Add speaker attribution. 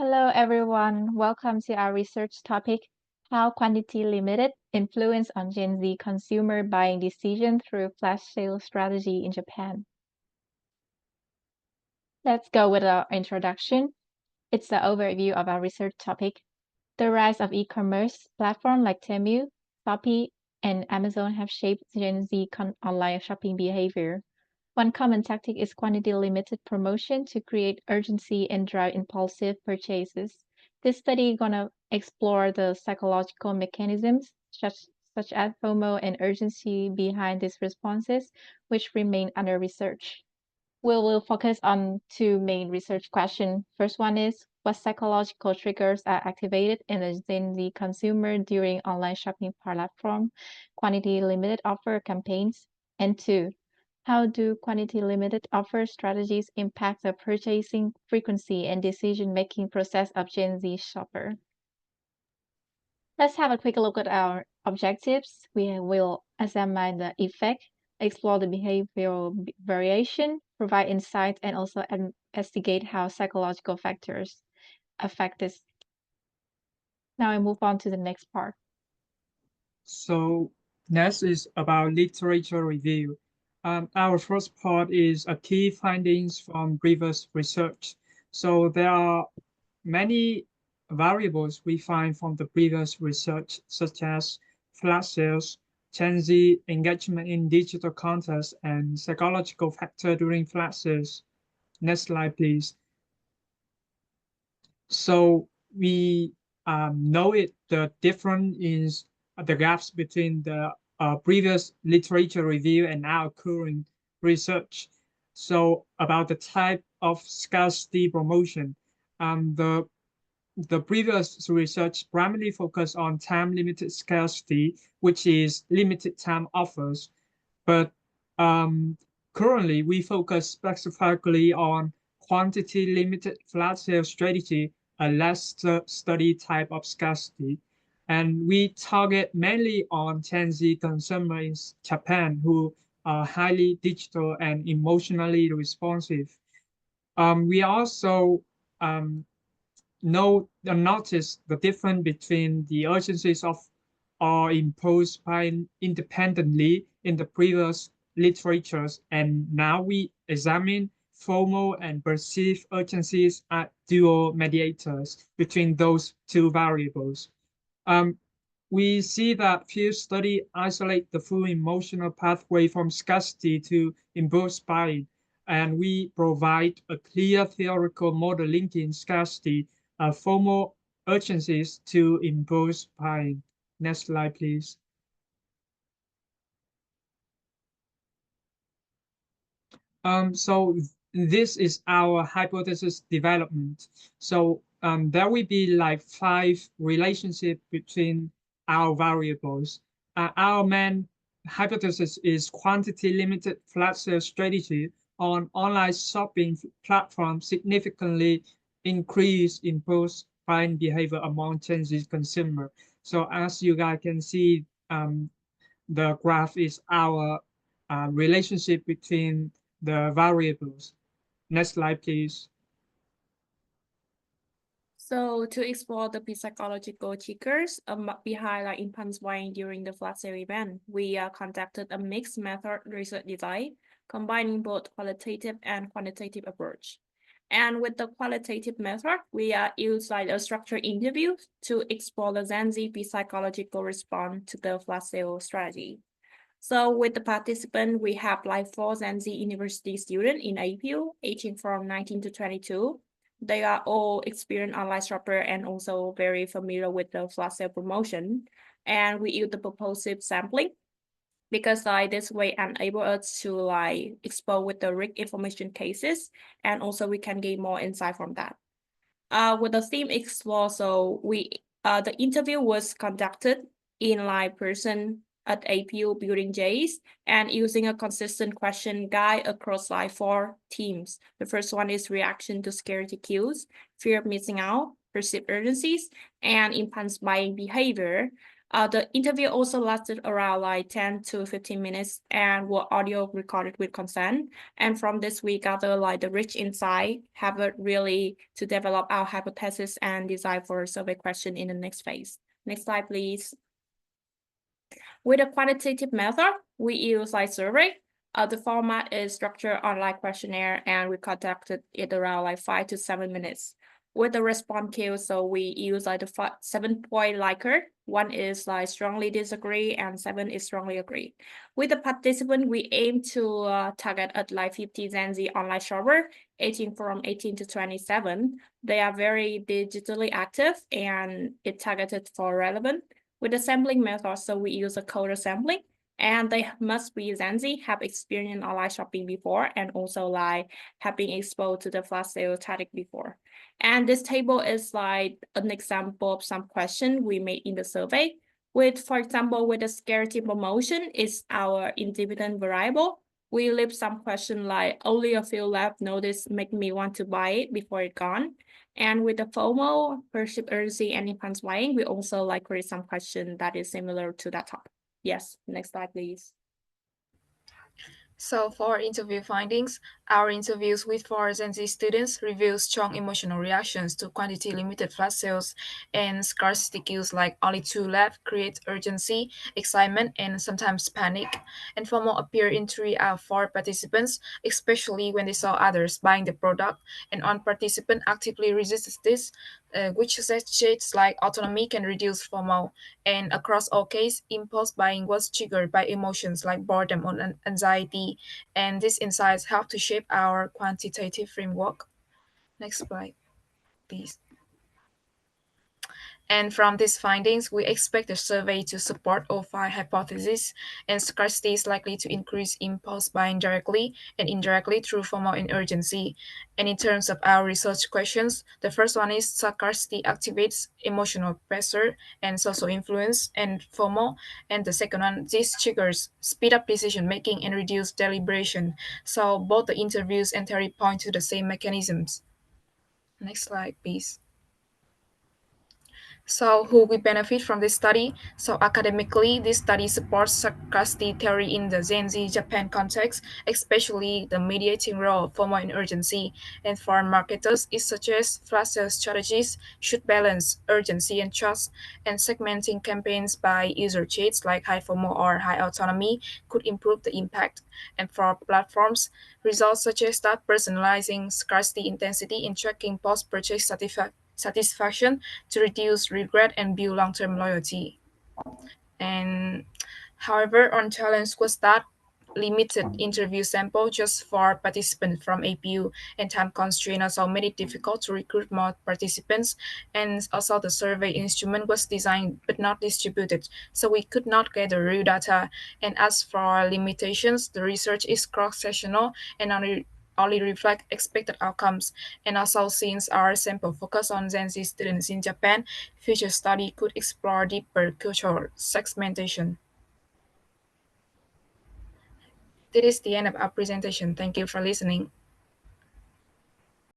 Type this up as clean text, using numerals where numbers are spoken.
Speaker 1: Hello, everyone. Welcome to our research topic, How Quantity Limited Influence on Gen Z Consumer Buying Decision Through Flash Sale Strategy in Japan. Let's go with our introduction. It's the overview of our research topic. The rise of e-commerce platforms like Temu, Shopee, and Amazon have shaped Gen Z online shopping behavior. One common tactic is quantity-limited promotion to create urgency and drive impulsive purchases. This study is gonna explore the psychological mechanisms such as FOMO and urgency behind these responses, which remain under research. We will focus on two main research questions. First one is, what psychological triggers are activated in the Gen Z consumer during online shopping platform quantity limited offer campaigns? And two, how do quantity limited offer strategies impact the purchasing frequency and decision-making process of Gen Z shopper? Let's have a quick look at our objectives. We will examine the effect, explore the behavioral variation, provide insight, and also investigate how psychological factors affect this. Now I move on to the next part.
Speaker 2: So next is about literature review. Our first part is a key findings from previous research. So there are many variables we find from the previous research, such as flash sales, Gen Z engagement in digital contests, and psychological factor during flash sales. Next slide, please. So we know it the difference is the gaps between the previous literature review and our current research. So about the type of scarcity promotion, the previous research primarily focused on time-limited scarcity, which is limited time offers, but currently we focus specifically on quantity-limited flash sale strategy, a less study type of scarcity. And we target mainly on Gen Z consumers in Japan who are highly digital and emotionally responsive. We also notice the difference between the urgencies of are imposed by independently in the previous literatures, and now we examine formal and perceived urgencies as dual mediators between those two variables. Um, we see that few studies isolate the full emotional pathway from scarcity to impulse buying, and we provide a clear theoretical model linking scarcity, formal urgencies to impulse buying. Next slide, please. So this is our hypothesis development. So there will be like 5 relationships between our variables. Our main hypothesis is quantity limited flash sale strategy on online shopping platforms significantly increase impulse buying behavior among Gen Z consumer. So as you guys can see, the graph is our relationship between the variables. Next slide, please.
Speaker 3: So to explore the psychological triggers behind like impulse buying during the flash sale event, we conducted a mixed method research design, combining both qualitative and quantitative approach. And with the qualitative method, we use like a structured interview to explore the Gen Z psychological response to the flash sale strategy. So with the participant, we have like 4 Gen Z university students in APU, aging from 19 to 22. They are all experienced online shopper and also very familiar with the flash sale promotion. And we use the propulsive sampling because like this way enable us to like explore with the rich information cases, and also we can gain more insight from that. With the theme explore, so the interview was conducted in live person at APU Building J's and using a consistent question guide across like 4 themes. The first one is reaction to scarcity cues, fear of missing out, perceived urgencies, and impulse buying behavior. The interview also lasted around like 10 to 15 minutes and were audio recorded with consent. And from this, we gather like the rich insight, have it really to develop our hypothesis and design for a survey question in the next phase. Next slide, please. With a quantitative method, we use like survey. The format is structured online questionnaire, and we conducted it around like 5 to 7 minutes. With the response queue, so we use like the 7-point Likert. 1 is like strongly disagree, and 7 is strongly agree. With the participant, we aim to target at like 50 Gen Z online shopper, aging from 18 to 27. They are very digitally active, and it targeted for relevant. With the sampling method, so we use a coder sampling, and they must be Gen Z, have experienced online shopping before, and also like have been exposed to the flash sale tactic before. And this table is like an example of some question we made in the survey. With, for example, with the scarcity promotion is our independent variable. We leave some question like only a few left, notice make me want to buy it before it gone. And with the FOMO, perceived urgency, and impulse buying, we also like create some question that is similar to that topic. Yes, next slide, please.
Speaker 4: So for interview findings, our interviews with 4 Gen Z students reveal strong emotional reactions to quantity-limited flash sales, and scarcity cues like only 2 left create urgency, excitement, and sometimes panic. And FOMO appear in 3 out of 4 participants, especially when they saw others buying the product, and one participant actively resists this, which suggests like autonomy can reduce FOMO. And across all cases, impulse buying was triggered by emotions like boredom or anxiety, and these insights help to shape our quantitative framework. Next slide, please. And from these findings, we expect the survey to support all 5 hypotheses, and scarcity is likely to increase impulse buying directly and indirectly through FOMO and urgency. And in terms of our research questions, the first one is scarcity activates emotional pressure and social influence and FOMO. And the second one, this triggers speed up decision making and reduce deliberation. So both the interviews and theory point to the same mechanisms. Next slide, please. So who will benefit from this study? So academically, this study supports scarcity theory in the Gen Z Japan context, especially the mediating role of FOMO and urgency. And for marketers, it suggests flash sale strategies should balance urgency and trust, and segmenting campaigns by user traits like high FOMO or high autonomy could improve the impact. And for platforms, results suggest that personalizing scarcity intensity and tracking post-purchase satisfaction to reduce regret and build long-term loyalty. And however, one challenge was that limited interview sample just for participants from APU, and time constraint also made it difficult to recruit more participants, and also the survey instrument was designed but not distributed, so we could not gather real data. And as for limitations, the research is cross-sectional and only reflect expected outcomes. And also, since our sample focus on Gen Z students in Japan, future study could explore deeper cultural segmentation. This is the end of our presentation. Thank you for listening.